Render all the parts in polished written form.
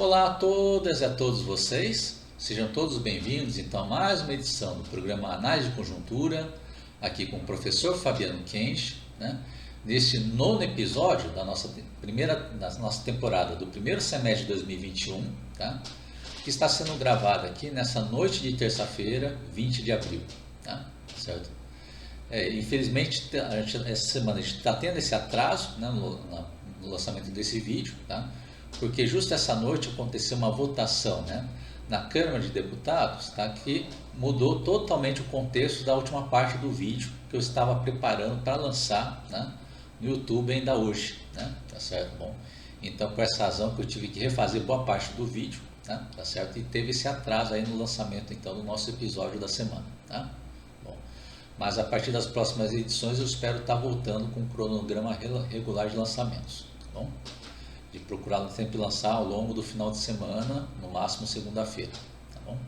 Olá a todas e a todos vocês, sejam todos bem-vindos então a mais uma edição do programa Análise de Conjuntura, aqui com o professor Fabiano Kensch, neste nono episódio da nossa temporada do primeiro semestre de 2021, que está sendo gravado aqui nessa noite de terça-feira, 20 de abril, certo? Infelizmente, essa semana a gente está tendo esse atraso no lançamento desse vídeo, porque justo essa noite aconteceu uma votação na Câmara de Deputados, que mudou totalmente o contexto da última parte do vídeo que eu estava preparando para lançar no YouTube ainda hoje, tá certo? Bom, então por essa razão que eu tive que refazer boa parte do vídeo, tá certo? E teve esse atraso aí no lançamento então do nosso episódio da semana, Bom, mas a partir das próximas edições eu espero estar voltando com um cronograma regular de lançamentos, tá bom? De procurar sempre lançar ao longo do final de semana, no máximo segunda-feira, tá bom?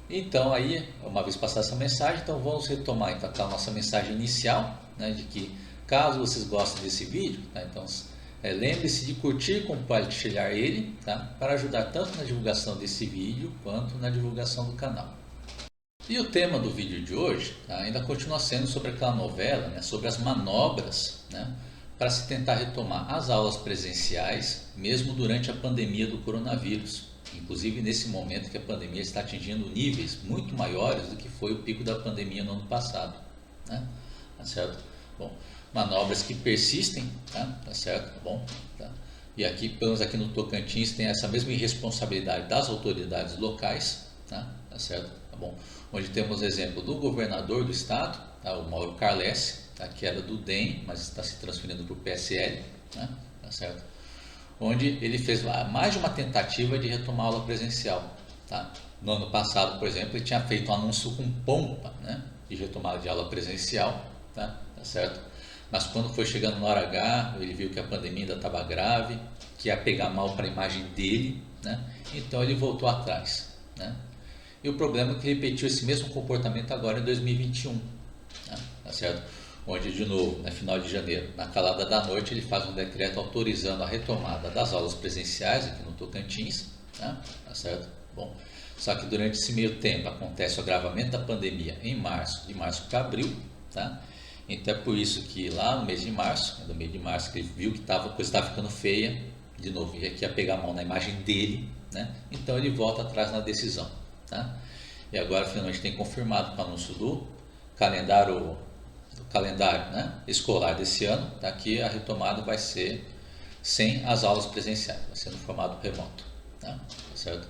Então aí, uma vez passada essa mensagem, então vamos retomar então a nossa mensagem inicial, de que caso vocês gostem desse vídeo, então lembre-se de curtir e compartilhar ele, para ajudar tanto na divulgação desse vídeo quanto na divulgação do canal. E o tema do vídeo de hoje ainda continua sendo sobre aquela novela, sobre as manobras, para se tentar retomar as aulas presenciais, mesmo durante a pandemia do coronavírus, inclusive nesse momento que a pandemia está atingindo níveis muito maiores do que foi o pico da pandemia no ano passado, tá certo? Bom, manobras que persistem, tá certo? Bom, e aqui, pelo menos aqui no Tocantins, tem essa mesma irresponsabilidade das autoridades locais, tá certo? Tá bom? Onde temos o exemplo do governador do estado, o Mauro Carlesse, que era do DEM, mas está se transferindo para o PSL, tá certo? Onde ele fez mais de uma tentativa de retomar a aula presencial. No ano passado, por exemplo, ele tinha feito um anúncio com pompa, de retomada de aula presencial, tá certo? Mas quando foi chegando na hora H, ele viu que a pandemia ainda estava grave, que ia pegar mal para a imagem dele, então ele voltou atrás. E o problema é que ele repetiu esse mesmo comportamento agora em 2021, tá certo? Onde, de novo, no final de janeiro, na calada da noite, ele faz um decreto autorizando a retomada das aulas presenciais aqui no Tocantins, tá certo? Bom, só que durante esse meio tempo acontece o agravamento da pandemia de março para abril, Então é por isso que lá no mês de março, que ele viu que a coisa estava ficando feia, de novo, e aqui ia pegar a mão na imagem dele, Então ele volta atrás na decisão, E agora finalmente tem confirmado com o anúncio do calendário escolar desse ano, que a retomada vai ser sem as aulas presenciais, vai ser no formato remoto, tá certo?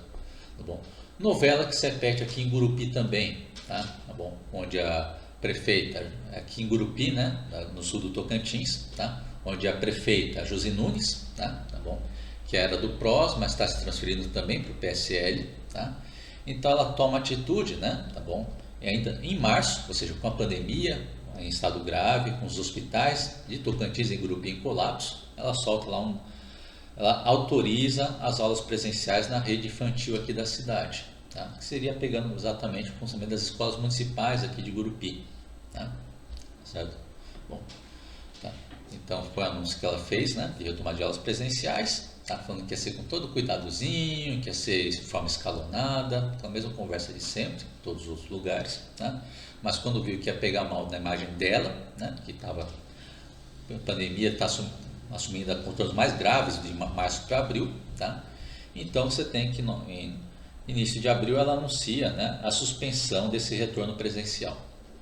Tá bom. Novela que se repete aqui em Gurupi também, tá bom? Onde a prefeita, aqui em Gurupi, no sul do Tocantins, onde a prefeita Josi Nunes, tá bom? Que era do PROS, mas está se transferindo também para o PSL, Então ela toma atitude, tá bom? E ainda em março, ou seja, com a pandemia em estado grave, com os hospitais de Tocantins e Gurupi em colapso, ela solta lá ela autoriza as aulas presenciais na rede infantil aqui da cidade, que seria pegando exatamente o funcionamento das escolas municipais aqui de Gurupi, certo? Bom, então foi o anúncio que ela fez, de retomada de aulas presenciais, falando que ia ser com todo cuidadozinho, que ia ser de forma escalonada, aquela mesma conversa de sempre, em todos os outros lugares, mas quando viu que ia pegar mal na imagem dela, que estava a pandemia está assumindo contornos mais graves de março para abril, então você tem que em início de abril ela anuncia a suspensão desse retorno presencial,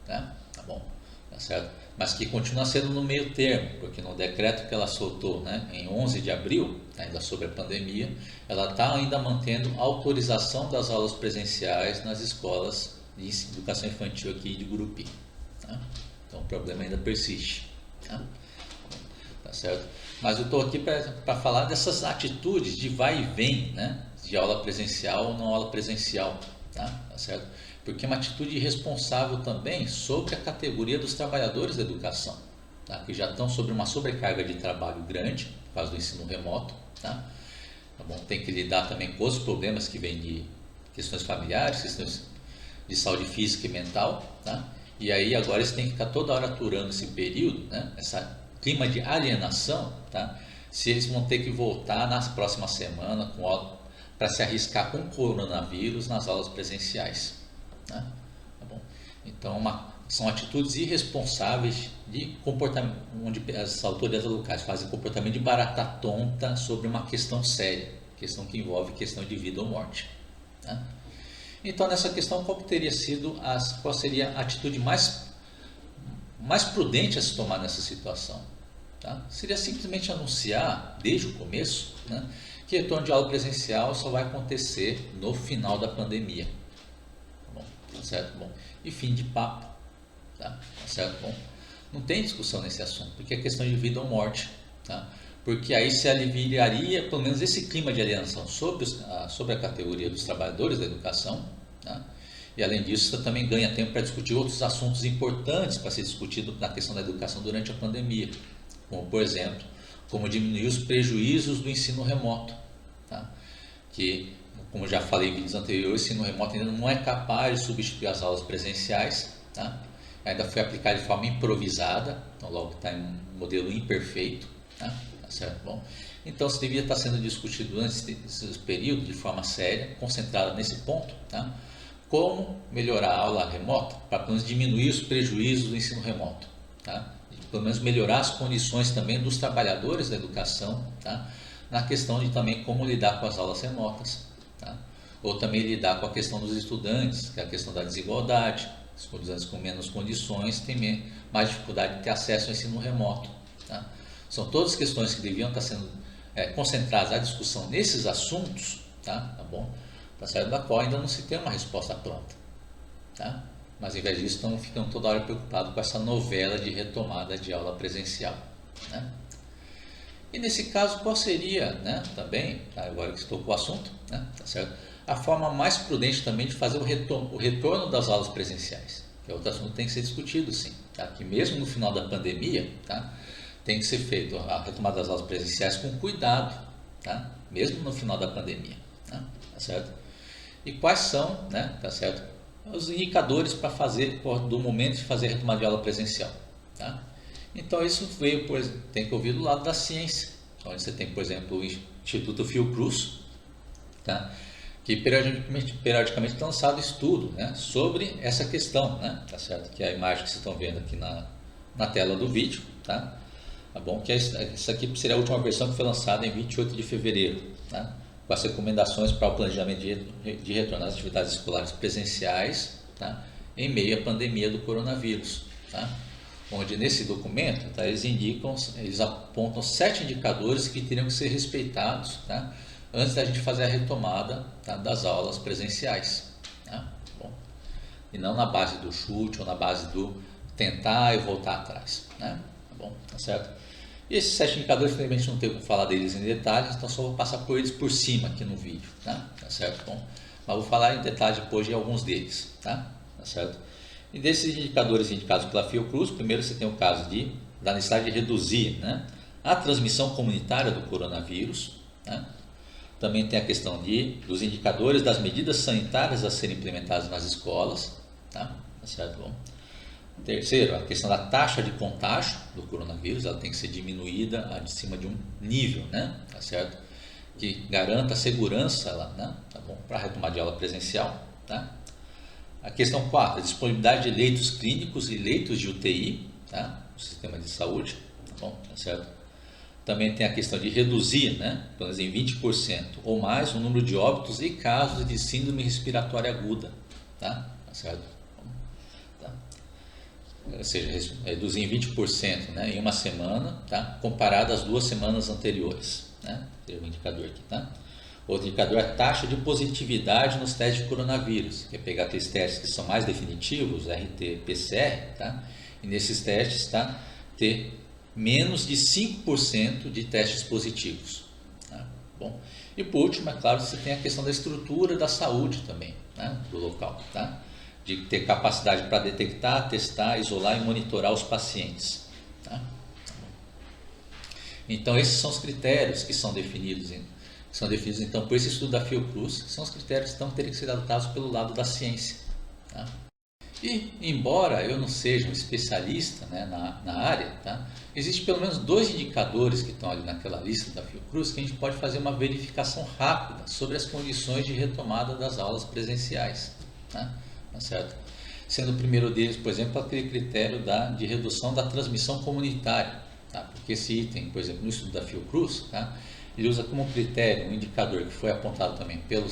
tá bom, tá certo? Mas que continua sendo no meio termo, porque no decreto que ela soltou em 11 de abril, ainda sobre a pandemia, ela está ainda mantendo a autorização das aulas presenciais nas escolas de educação infantil aqui de Gurupi, Então o problema ainda persiste, tá certo? Mas eu estou aqui para falar dessas atitudes de vai e vem, de aula presencial ou não aula presencial, tá certo? Porque é uma atitude irresponsável também sobre a categoria dos trabalhadores da educação, que já estão sobre uma sobrecarga de trabalho grande, por causa do ensino remoto, tá bom? Tem que lidar também com os problemas que vêm de questões familiares, questões de saúde física e mental, e aí agora eles têm que ficar toda hora aturando esse período, esse clima de alienação, se eles vão ter que voltar na próxima semana para se arriscar com o coronavírus nas aulas presenciais, né? Tá bom? Então, são atitudes irresponsáveis de comportamento, onde as autoridades locais fazem comportamento de barata tonta sobre uma questão séria, questão que envolve questão de vida ou morte, né? Então, nessa questão, qual seria a atitude mais prudente a se tomar nessa situação? Tá? Seria simplesmente anunciar, desde o começo, né, que o retorno de aula presencial só vai acontecer no final da pandemia. Tá bom? Tá certo? Bom. E fim de papo. Tá? Tá certo? Bom. Não tem discussão nesse assunto, porque é questão de vida ou morte. Tá? Porque aí se aliviaria, pelo menos, esse clima de alienação sobre a categoria dos trabalhadores da educação. Tá? E além disso, você também ganha tempo para discutir outros assuntos importantes para ser discutido na questão da educação durante a pandemia. Como, por exemplo, como diminuir os prejuízos do ensino remoto. Tá? Que, como já falei em vídeos anteriores, o ensino remoto ainda não é capaz de substituir as aulas presenciais. Tá? Ainda foi aplicado de forma improvisada, então logo está em um modelo imperfeito. Tá? Certo? Bom, então, se devia estar sendo discutido antes desse período de forma séria, concentrada nesse ponto, tá? Como melhorar a aula remota para pelo menos diminuir os prejuízos do ensino remoto, tá? E, pelo menos melhorar as condições também dos trabalhadores da educação, tá? Na questão de também como lidar com as aulas remotas, tá? Ou também lidar com a questão dos estudantes, que é a questão da desigualdade. Os estudantes com menos condições têm mais dificuldade de ter acesso ao ensino remoto, tá? São todas questões que deviam estar sendo concentradas à discussão nesses assuntos, tá bom? Tá certo? Da qual ainda não se tem uma resposta pronta, tá? Mas, ao invés disso, ficam toda hora preocupados com essa novela de retomada de aula presencial, né? E nesse caso, qual seria, né, também, tá, agora que estou com o assunto, né, tá certo? A forma mais prudente também de fazer o retorno das aulas presenciais, que é outro assunto que tem que ser discutido, sim, tá? Que mesmo no final da pandemia, tá, tem que ser feito a retomada das aulas presenciais com cuidado, tá? Mesmo no final da pandemia, tá? Tá certo? E quais são, né, tá certo, os indicadores para fazer, do momento de fazer a retomada de aula presencial, tá? Então, isso veio, por exemplo, tem que ouvir do lado da ciência, onde você tem, por exemplo, o Instituto Fiocruz, tá? Que periodicamente tem lançado estudo, né, sobre essa questão, né, tá certo? Que é a imagem que vocês estão vendo aqui na tela do vídeo, tá? Tá bom? Que essa aqui seria a última versão que foi lançada em 28 de fevereiro, tá? Com as recomendações para o planejamento de retorno às atividades escolares presenciais, tá? Em meio à pandemia do coronavírus, tá? Onde nesse documento, tá, eles apontam 7 indicadores que teriam que ser respeitados, tá, antes da gente fazer a retomada, tá, das aulas presenciais, tá? Bom, e não na base do chute ou na base do tentar e voltar atrás, né? Tá bom? Tá certo? E esses 7 indicadores, infelizmente, não tenho como falar deles em detalhes, então só vou passar por eles por cima aqui no vídeo, tá? Tá certo? Bom, mas vou falar em detalhes depois de alguns deles, tá? Tá certo? E desses indicadores indicados pela Fiocruz, primeiro você tem o caso da necessidade de reduzir, né, a transmissão comunitária do coronavírus, né? Também tem a questão dos indicadores das medidas sanitárias a serem implementadas nas escolas, tá? Tá certo? Bom. Terceiro, a questão da taxa de contágio do coronavírus, ela tem que ser diminuída acima de um nível, né? Tá certo? Que garanta a segurança lá, né? Tá bom? Para retomar de aula presencial, tá? A questão 4, a disponibilidade de leitos clínicos e leitos de UTI, tá? No sistema de saúde, tá bom? Tá certo? Também tem a questão de reduzir, né, pelo menos em 20% ou mais o número de óbitos e casos de síndrome respiratória aguda, tá? Tá certo? Tá? Ou seja, reduzir em 20%, né, em uma semana, tá? Comparado às 2 semanas anteriores, né? Tem um indicador aqui, tá? Outro indicador é a taxa de positividade nos testes de coronavírus, que é pegar aqueles testes que são mais definitivos, RT-PCR, tá? E nesses testes, tá, ter menos de 5% de testes positivos, tá? Bom, e por último, é claro, você tem a questão da estrutura da saúde também, né, do local, tá? De ter capacidade para detectar, testar, isolar e monitorar os pacientes, tá? Então, esses são os critérios que são definidos então por esse estudo da Fiocruz, que são os critérios que teriam que ser adotados pelo lado da ciência, tá? E, embora eu não seja um especialista, né, na área, tá, Existem pelo menos 2 indicadores que estão ali naquela lista da Fiocruz que a gente pode fazer uma verificação rápida sobre as condições de retomada das aulas presenciais, né? Tá certo? Sendo o primeiro deles, por exemplo, aquele critério de redução da transmissão comunitária, tá? Porque esse item, por exemplo, no estudo da Fiocruz, tá? Ele usa como critério um indicador que foi apontado também pelo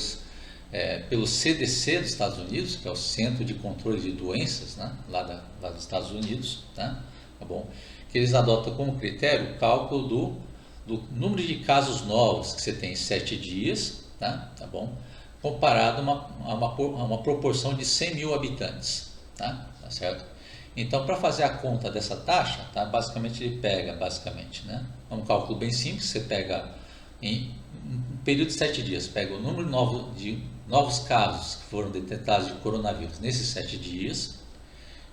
CDC dos Estados Unidos, que é o Centro de Controle de Doenças, né? lá dos Estados Unidos, tá bom? Que eles adotam como critério o cálculo do número de casos novos que você tem em 7 dias, tá bom? Comparado a uma proporção de 100 mil habitantes, tá certo? Então, para fazer a conta dessa taxa, tá? Basicamente ele pega, né? É um cálculo bem simples, você pega em um período de 7 dias, pega o número de novos casos que foram detectados de coronavírus nesses 7 dias,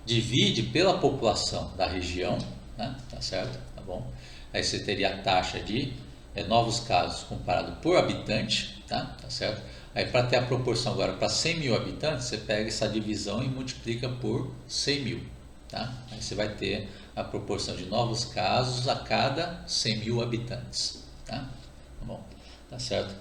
divide pela população da região, né? Tá certo? Tá bom? Aí você teria a taxa de novos casos comparado por habitante, tá certo? Aí para ter a proporção agora para 100 mil habitantes, você pega essa divisão e multiplica por 100 mil, tá? Aí você vai ter a proporção de novos casos a cada 100 mil habitantes, tá bom? Tá certo?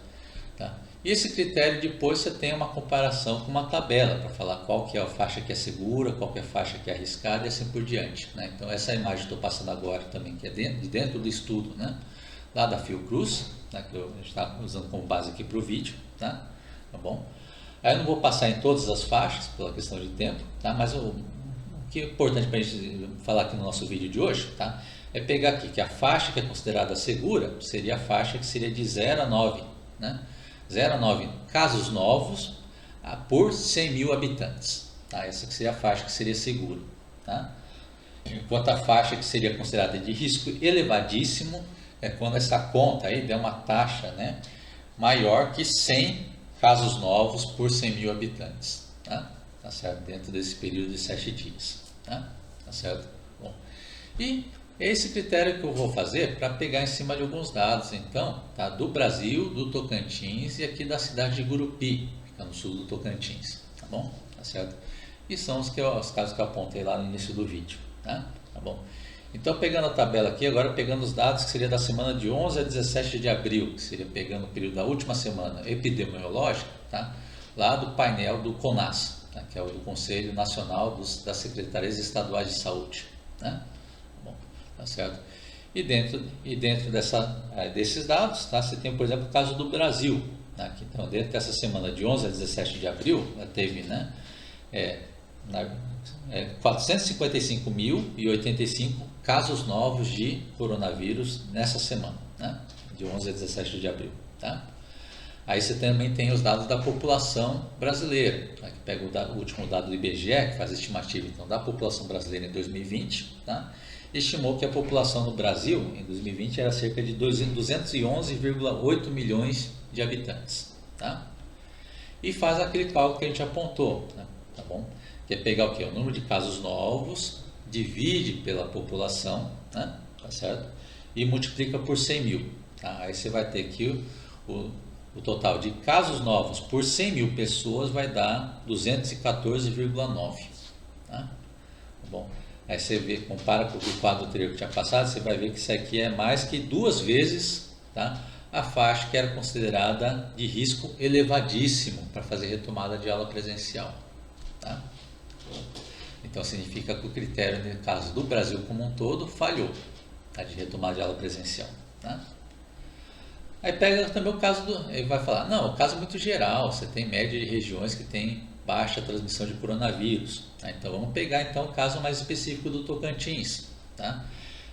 Tá. E esse critério depois você tem uma comparação com uma tabela para falar qual que é a faixa que é segura, qual que é a faixa que é arriscada e assim por diante, né? Então essa imagem que estou passando agora também, que é dentro do estudo, né? Lá da Fiocruz, né? Que a gente está usando como base aqui para o vídeo, tá bom? Aí eu não vou passar em todas as faixas pela questão de tempo, tá? Mas o que é importante para a gente falar aqui no nosso vídeo de hoje, tá? É pegar aqui que a faixa que é considerada segura seria a faixa que seria de 0 a 9, né? 0 a 9 casos novos por 100 mil habitantes, tá? Essa que seria a faixa que seria segura, tá? Enquanto a faixa que seria considerada de risco elevadíssimo é quando essa conta aí der uma taxa, né, maior que 100 casos novos por 100 mil habitantes, tá? Tá certo? Dentro desse período de 7 dias, tá certo? Bom, e esse critério que eu vou fazer para pegar em cima de alguns dados, então, tá? Do Brasil, do Tocantins e aqui da cidade de Gurupi, fica no sul do Tocantins, tá bom? Tá certo? E são os casos que eu apontei lá no início do vídeo, tá bom? Então, pegando a tabela aqui, agora pegando os dados que seria da semana de 11 a 17 de abril, que seria pegando o período da última semana epidemiológica, tá? Lá do painel do CONAS, tá? Que é o do Conselho Nacional das Secretarias Estaduais de Saúde, né? Tá certo? E dentro desses dados, tá? Você tem, por exemplo, o caso do Brasil, né? Então, dentro dessa semana de 11 a 17 de abril, teve, né, 455.085 casos novos de coronavírus nessa semana, né? De 11 a 17 de abril, tá? Aí você também tem os dados da população brasileira, tá? Que pega o último dado do IBGE, que faz a estimativa então, da população brasileira em 2020, tá? Estimou que a população no Brasil em 2020 era cerca de 211,8 milhões de habitantes, tá? E faz aquele cálculo que a gente apontou, né? Tá bom? Que é pegar o quê? O número de casos novos, divide pela população, né? Tá certo? E multiplica por 100 mil, tá? Aí você vai ter que o total de casos novos por 100 mil pessoas vai dar 214,9, tá? Tá bom? Aí você vê, compara com o quadro anterior que tinha passado, você vai ver que isso aqui é mais que 2 vezes, tá? A faixa que era considerada de risco elevadíssimo para fazer retomada de aula presencial, tá? Então significa que o critério, no caso do Brasil como um todo, falhou, tá? De retomada de aula presencial, tá? Aí pega também o caso ele vai falar, não, o caso é muito geral, você tem média de regiões que tem baixa transmissão de coronavírus, tá? Então vamos pegar então o caso mais específico do Tocantins, tá?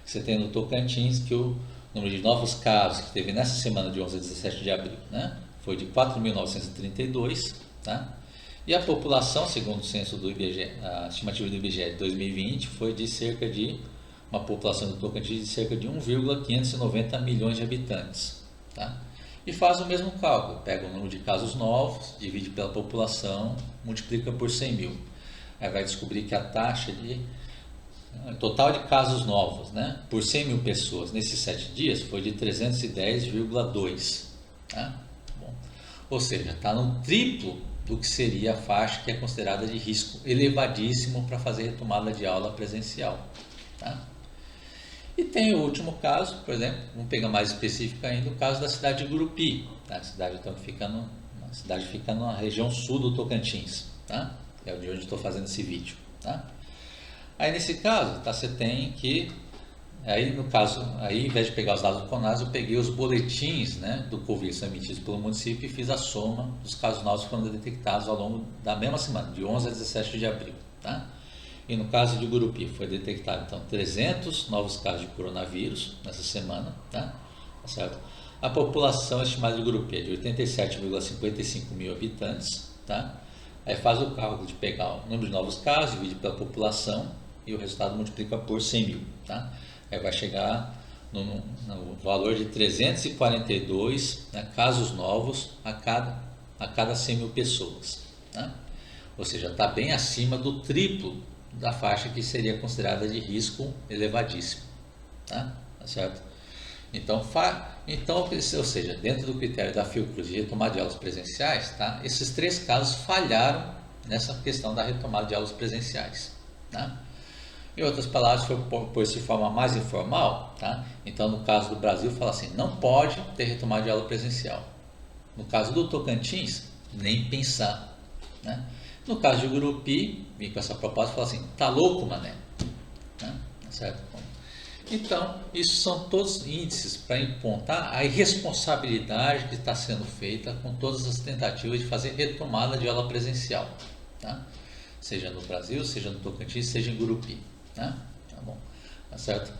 Você tem no Tocantins que o número de novos casos que teve nessa semana de 11 a 17 de abril, né, foi de 4.932, tá? E a população, segundo o censo do IBGE, a estimativa do IBGE de 2020 foi de cerca de uma população do Tocantins de cerca de 1,590 milhões de habitantes, tá? E faz o mesmo cálculo, pega o número de casos novos, divide pela população, multiplica por 100 mil. Aí vai descobrir que a taxa de total de casos novos, né, por 100 mil pessoas nesses 7 dias foi de 310,2, tá? Bom, ou seja, está no triplo do que seria a faixa que é considerada de risco elevadíssimo para fazer retomada de aula presencial, tá? E tem o último caso, por exemplo, vamos pegar mais específico ainda, o caso da cidade de Gurupi. Tá? A cidade então a cidade fica na região sul do Tocantins, tá? É de onde estou fazendo esse vídeo. Tá? Aí nesse caso, tá, você tem que, aí no caso, aí, ao invés de pegar os dados do CONAS, eu peguei os boletins, né, do Covid emitidos pelo município e fiz a soma dos casos novos que foram detectados ao longo da mesma semana, de 11 a 17 de abril. Tá? E no caso de Gurupi foi detectado então 300 novos casos de coronavírus nessa semana, tá? Tá certo? A população estimada de Gurupi é de 87,55 mil habitantes, tá? Aí faz o cálculo de pegar o número de novos casos, divide pela população e o resultado multiplica por 100 mil, tá? Aí vai chegar no valor de 342, né, casos novos a cada 100 mil pessoas, tá? Ou seja, está bem acima do triplo da faixa que seria considerada de risco elevadíssimo, tá? Tá certo? Então, ou seja, dentro do critério da Fiocruz de retomada de aulas presenciais, tá? Esses 3 casos falharam nessa questão da retomada de aulas presenciais, tá? Em outras palavras, foi por de forma mais informal, tá? Então, no caso do Brasil, fala assim, não pode ter retomada de aula presencial. No caso do Tocantins, nem pensar, né? No caso de Gurupi, vim com essa proposta e falei assim, tá louco, mané? Né? Certo? Então, isso são todos índices para apontar a irresponsabilidade que está sendo feita com todas as tentativas de fazer retomada de aula presencial, tá? Seja no Brasil, seja no Tocantins, seja em Gurupi, né? Tá bom, tá certo?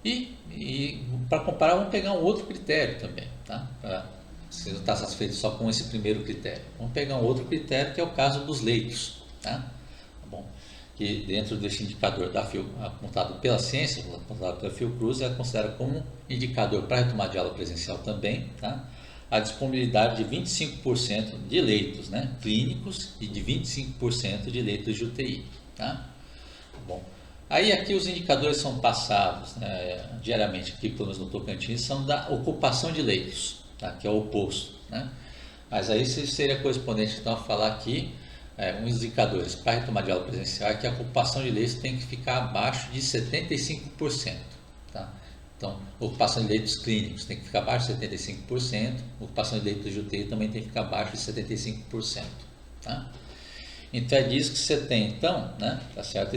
E para comparar, vamos pegar um outro critério também, tá? Você não está satisfeito só com esse primeiro critério. Vamos pegar um outro critério que é o caso dos leitos, tá? Tá bom? Que dentro desse indicador apontado pela ciência, apontado pela Fiocruz, é considerado como indicador para retomada de aula presencial também, tá? A disponibilidade de 25% de leitos, né, clínicos e de 25% de leitos de UTI, tá? Bom, aí aqui os indicadores são passados, né, diariamente aqui, pelo menos no Tocantins, são da ocupação de leitos, tá? Que é o oposto, né? Mas aí seria correspondente então a falar aqui uns indicadores para retomar de aula presencial é que a ocupação de leitos tem que ficar abaixo de 75%, tá? Então, ocupação de leitos clínicos tem que ficar abaixo de 75%, ocupação de leitos de UTI também tem que ficar abaixo de 75%, tá? Então é disso que você tem, então, né? Tá certo?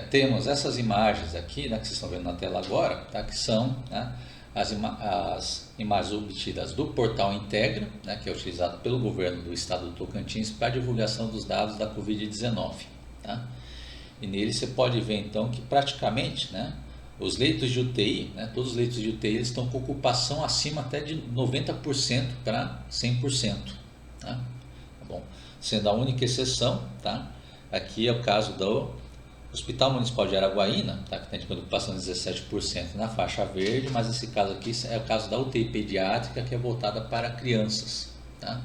Temos essas imagens aqui, né, que vocês estão vendo na tela agora, tá? Que são, né, as imagens obtidas do portal Integra, né, que é utilizado pelo governo do estado do Tocantins para a divulgação dos dados da Covid-19. Tá? E nele você pode ver então que praticamente, né, os leitos de UTI, né, todos os leitos de UTI eles estão com ocupação acima até de 90% para 100%. Tá? Tá bom? Sendo a única exceção, tá? Aqui é o caso do Hospital Municipal de Araguaína, tá, que tem de ocupação de 17% na faixa verde, mas esse caso aqui é o caso da UTI pediátrica, que é voltada para crianças. Tá?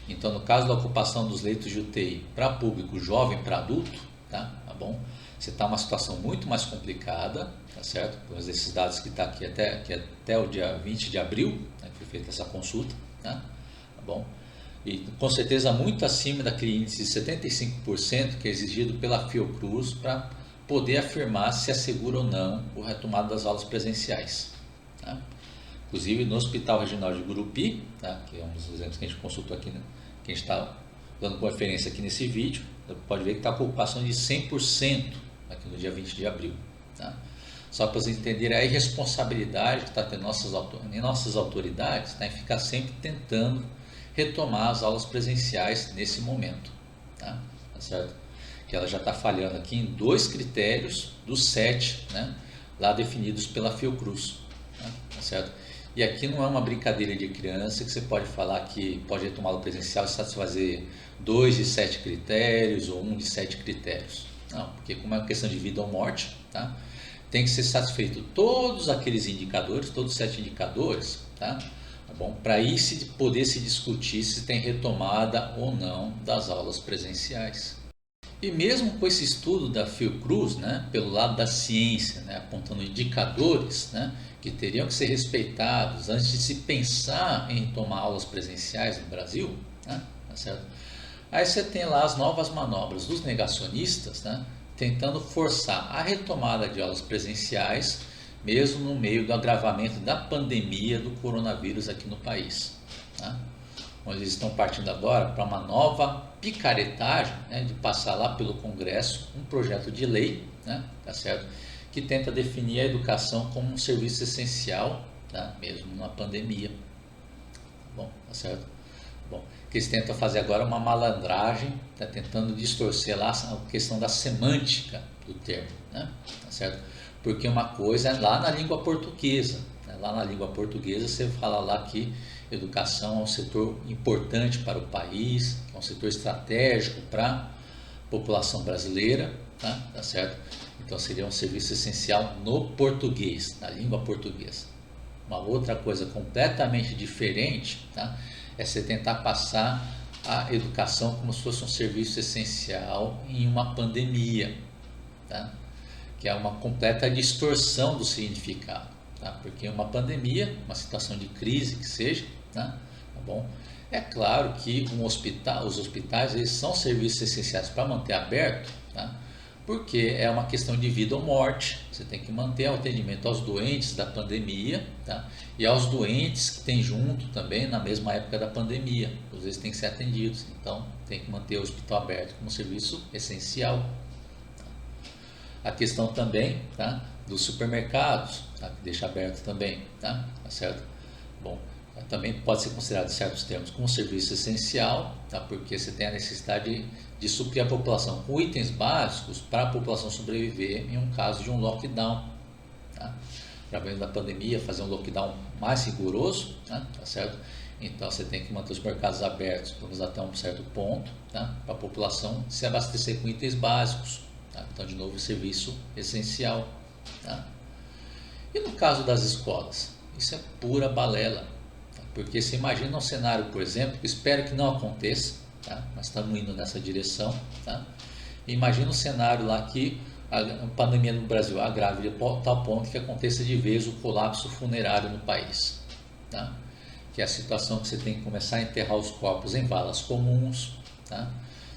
Então, no caso da ocupação dos leitos de UTI para público jovem, para adulto, tá bom? Você está numa situação muito mais complicada, tá certo? Por esses dados que está aqui até o dia 20 de abril, né, que foi feita essa consulta, tá bom? E com certeza muito acima daquele índice de 75% que é exigido pela Fiocruz para poder afirmar se assegura ou não o retomado das aulas presenciais. Tá? Inclusive no Hospital Regional de Gurupi, tá? Que é um dos exemplos que a gente consultou aqui, né? Que a gente está dando como referência aqui nesse vídeo, pode ver que está com ocupação de 100% aqui no dia 20 de abril. Tá? Só para vocês entenderem a irresponsabilidade que está tendo nossas autoridades, tá? Em ficar sempre tentando retomar as aulas presenciais nesse momento, tá certo? Que ela já está falhando aqui em 2 critérios dos 7, né, lá definidos pela Fiocruz, tá certo? E aqui não é uma brincadeira de criança que você pode falar que pode retomar aula presencial e satisfazer 2 de 7 critérios ou 1 de 7 critérios. Não, porque como é uma questão de vida ou morte, tá? Tem que ser satisfeito todos aqueles indicadores, todos os 7 indicadores, tá? Tá bom? Para aí poder se discutir se tem retomada ou não das aulas presenciais. E mesmo com esse estudo da Fiocruz, né, pelo lado da ciência, né, apontando indicadores, né, que teriam que ser respeitados antes de se pensar em tomar aulas presenciais no Brasil, né, tá certo? Aí você tem lá as novas manobras dos negacionistas, né, tentando forçar a retomada de aulas presenciais mesmo no meio do agravamento da pandemia do coronavírus aqui no país. Tá? Onde eles estão partindo agora para uma nova picaretagem, né, de passar lá pelo Congresso um projeto de lei, né, tá certo? Que tenta definir a educação como um serviço essencial, tá? Mesmo na pandemia. Bom, tá certo? Bom, que eles tentam fazer agora uma malandragem, tá tentando distorcer lá a questão da semântica do termo, né? Tá certo? Porque uma coisa é lá na língua portuguesa, né? Lá na língua portuguesa você fala lá que educação é um setor importante para o país, é um setor estratégico para a população brasileira, tá certo? Então seria um serviço essencial no português, na língua portuguesa. Uma outra coisa completamente diferente, tá? É você tentar passar a educação como se fosse um serviço essencial em uma pandemia, tá? Que é uma completa distorção do significado, tá? Porque uma pandemia, uma situação de crise que seja, tá bom? É claro que os hospitais eles são serviços essenciais para manter aberto, tá? Porque é uma questão de vida ou morte. Você tem que manter o atendimento aos doentes da pandemia, tá? E aos doentes que tem junto também na mesma época da pandemia. Às vezes tem que ser atendidos, então tem que manter o hospital aberto como serviço essencial. A questão também, tá, dos supermercados, tá, que deixa aberto também, tá certo? Bom, também pode ser considerado em certos termos como serviço essencial, tá, porque você tem a necessidade de suprir a população com itens básicos para a população sobreviver em um caso de um lockdown, tá? Através da pandemia, fazer um lockdown mais rigoroso, tá certo? Então você tem que manter os mercados abertos, pelo menos até um certo ponto, tá? Para a população se abastecer com itens básicos. Tá? Então, de novo, serviço essencial. Tá? E no caso das escolas? Isso é pura balela. Tá? Porque você imagina um cenário, por exemplo, que espero que não aconteça, tá? Mas estamos indo nessa direção. Tá? Imagina um cenário lá que a pandemia no Brasil agrave a tal ponto que aconteça de vez o colapso funerário no país. Tá? Que é a situação que você tem que começar a enterrar os corpos em valas comuns. Tá?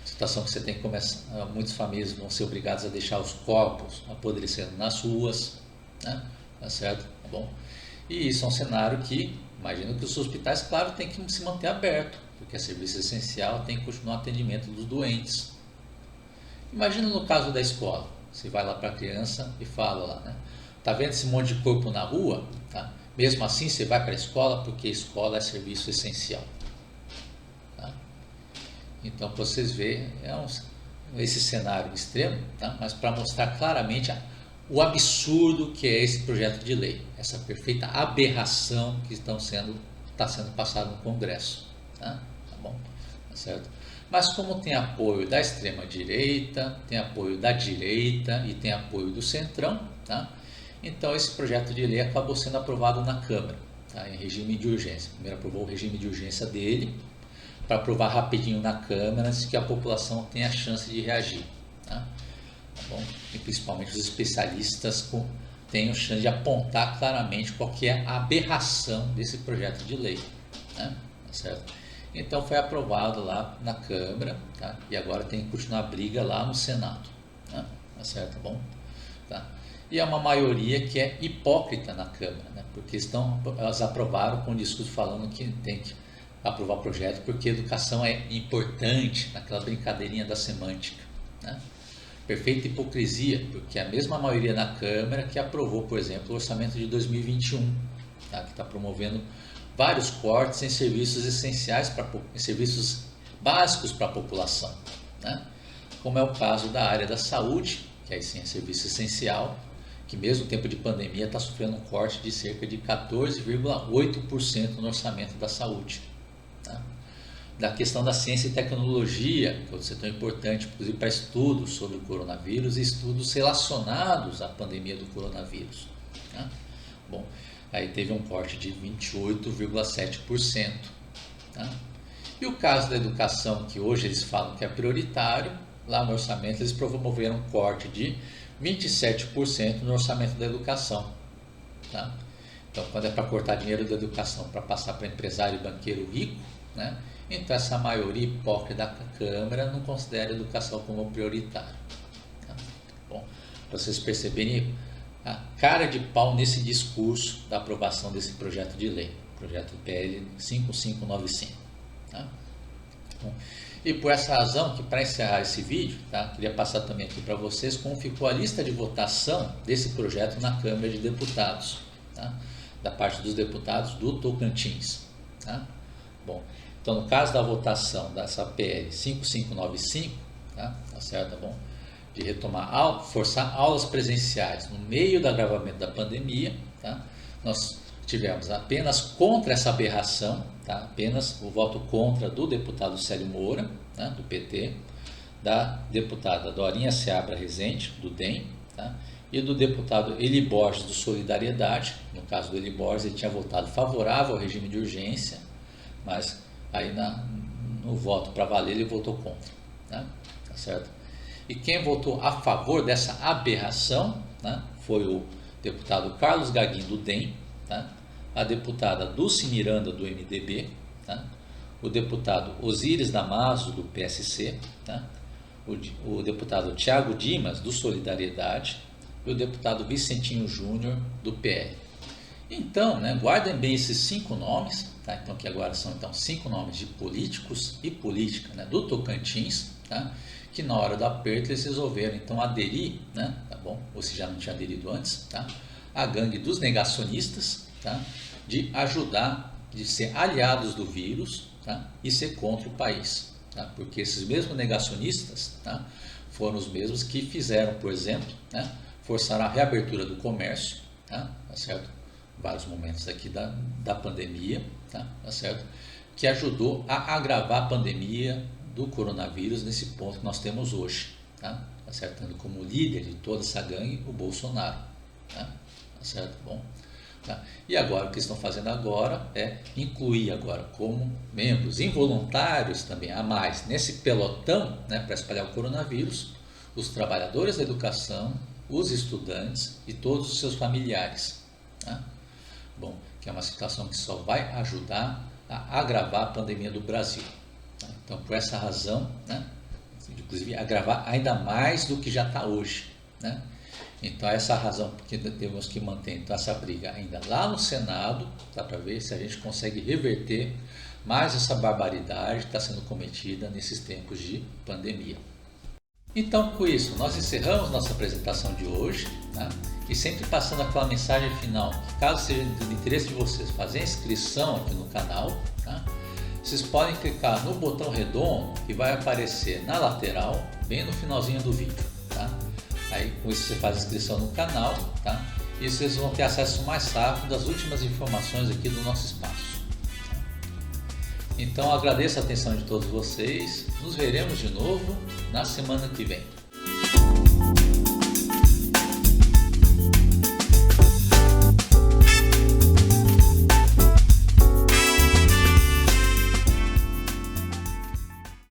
Situação que você tem que começar, muitas famílias vão ser obrigadas a deixar os corpos apodrecendo nas ruas, né? Tá certo? Tá bom? E isso é um cenário que, imagino que os hospitais, claro, tem que se manter aberto, porque é serviço essencial, tem que continuar o atendimento dos doentes. Imagina no caso da escola, você vai lá para a criança e fala lá, né? Tá vendo esse monte de corpo na rua? Tá? Mesmo assim você vai para a escola, porque a escola é serviço essencial. Então, para vocês verem, esse cenário extremo, tá? Mas para mostrar claramente o absurdo que é esse projeto de lei, essa perfeita aberração que está sendo passado no Congresso. Tá bom? Tá certo? Mas como tem apoio da extrema-direita, tem apoio da direita e tem apoio do centrão, tá? Então esse projeto de lei acabou sendo aprovado na Câmara, tá? Em regime de urgência. Primeiro aprovou o regime de urgência dele, para aprovar rapidinho na Câmara, antes que a população tenha a chance de reagir. Tá bom? E principalmente os especialistas tenham chance de apontar claramente qual que é a aberração desse projeto de lei. Né? Tá certo? Então foi aprovado lá na Câmara, tá? E agora tem que continuar a briga lá no Senado. Né? Tá certo? Tá bom? Tá? E é uma maioria que é hipócrita na Câmara, né? Porque elas aprovaram com o discurso falando que tem que aprovar o projeto porque educação é importante, naquela brincadeirinha da semântica, né? Perfeita hipocrisia, porque a mesma maioria na Câmara que aprovou, por exemplo, o orçamento de 2021, tá? Que está promovendo vários cortes em serviços essenciais, em serviços básicos para a população, né? Como é o caso da área da saúde, que aí sim é serviço essencial, que mesmo no tempo de pandemia está sofrendo um corte de cerca de 14,8% no orçamento da saúde. Tá? Da questão da ciência e tecnologia, que é outro setor importante, inclusive para estudos sobre o coronavírus e estudos relacionados à pandemia do coronavírus. Tá? Bom, aí teve um corte de 28,7%. Tá? E o caso da educação, que hoje eles falam que é prioritário, lá no orçamento eles promoveram um corte de 27% no orçamento da educação. Tá? Então, quando é para cortar dinheiro da educação para passar para empresário e banqueiro rico, né? Então essa maioria hipócrita da Câmara não considera a educação como prioritária. Tá? Bom, para vocês perceberem a cara de pau nesse discurso da aprovação desse projeto de lei, projeto PL 5595. Tá? Bom, e por essa razão, que para encerrar esse vídeo, tá, queria passar também aqui para vocês como ficou a lista de votação desse projeto na Câmara de Deputados, tá, da parte dos deputados do Tocantins. Tá? Bom, então no caso da votação dessa PL 5595, tá certo, tá bom? De retomar, forçar aulas presenciais no meio do agravamento da pandemia, tá? Nós tivemos apenas contra essa aberração, tá? Apenas o voto contra do deputado Célio Moura, né? Do PT, da deputada Dorinha Seabra Rezende, do DEM, tá? E do deputado Eli Borges, do Solidariedade. No caso do Eli Borges, ele tinha votado favorável ao regime de urgência, mas aí no voto para valer ele votou contra, né? Tá certo? E quem votou a favor dessa aberração, né, foi o deputado Carlos Gaguin, do DEM, tá? A deputada Dulce Miranda, do MDB, tá? O deputado Osíris Damaso, do PSC, tá? O deputado Tiago Dimas, do Solidariedade, e o deputado Vicentinho Júnior, do PL. Então, né, guardem bem esses 5 nomes, tá? Então, que agora são 5 nomes de políticos e política, né, do Tocantins, tá? Que na hora do aperto eles resolveram então aderir, né, tá bom? Ou se já não tinha aderido antes, tá? A gangue dos negacionistas, tá? De ajudar, de ser aliados do vírus, tá? E ser contra o país, tá? Porque esses mesmos negacionistas, tá? Foram os mesmos que fizeram, por exemplo, né, forçaram a reabertura do comércio, tá? Tá certo? Vários momentos aqui da pandemia, tá? Tá certo? Que ajudou a agravar a pandemia do coronavírus nesse ponto que nós temos hoje, tá? Acertando como líder de toda essa gangue o Bolsonaro, tá? Tá certo? Bom, tá? E agora o que estão fazendo agora é incluir agora como membros involuntários também a mais nesse pelotão, né, para espalhar o coronavírus, os trabalhadores da educação, os estudantes e todos os seus familiares, tá? Bom, que é uma situação que só vai ajudar a agravar a pandemia do Brasil. Então, por essa razão, né, inclusive agravar ainda mais do que já está hoje, né? Então, essa razão que temos que manter então, essa briga ainda lá no Senado, tá, para ver se a gente consegue reverter mais essa barbaridade que está sendo cometida nesses tempos de pandemia. Então, com isso, nós encerramos nossa apresentação de hoje, tá? E sempre passando aquela mensagem final, que caso seja do interesse de vocês fazer a inscrição aqui no canal, tá? Vocês podem clicar no botão redondo que vai aparecer na lateral, bem no finalzinho do vídeo, tá? Aí com isso você faz a inscrição no canal, tá? E vocês vão ter acesso mais rápido às últimas informações aqui do nosso espaço. Tá? Então agradeço a atenção de todos vocês, nos veremos de novo na semana que vem.